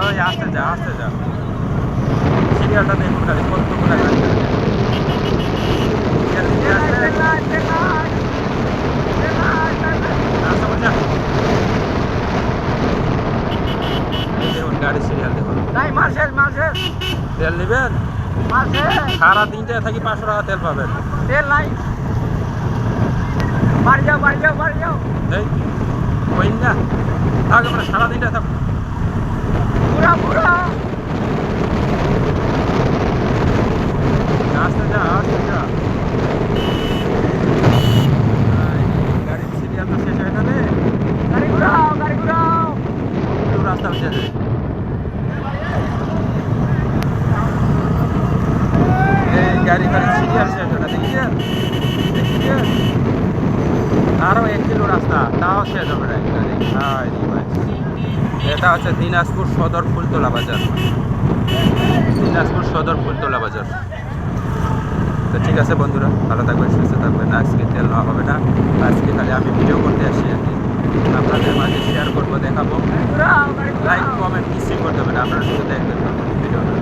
ওই আসতে যা সিরিয়ালটা দেখুন খালি কতগুলো গাড়ি আছে। সিরিয়াল দিতে আসবে। রাস্তা বোঝা এই দেখুন গাড়ি সিরিয়াল দেখুন। তেল নেবেন? সারা দিনটা থাকি 500 টাকা তেল পাবেন। এই ওই না থাকবে না, সারা দিনটা থাক। আসতে যা গাড়ির সিরিয়াল তো শেষ হয়ে গেলে একটু রাস্তা উঠে যায়। এই গাড়ি খালি সিরিয়াল শেষ হয় না, দেখছেন? আরো 1 কিলো রাস্তা, তাও শেষ হবে না গাড়ি। এটা হচ্ছে দিনাজপুর সদর ফুলতলা বাজার। দিনাজপুর সদর ফুলতলা বাজার। তো ঠিক আছে বন্ধুরা, ভালো থাকবেন, সুস্থ থাকবেন। আজকে তেল নেওয়া হবে না, আজকে খালি আমি ভিডিও করতে আসছি আর কি, আপনাদের মাঝে শেয়ার করবো, দেখাবো। লাইক কমেন্ট কিছুই করতে হবে না, আপনারা শুধু দেখবেন ভিডিওটা।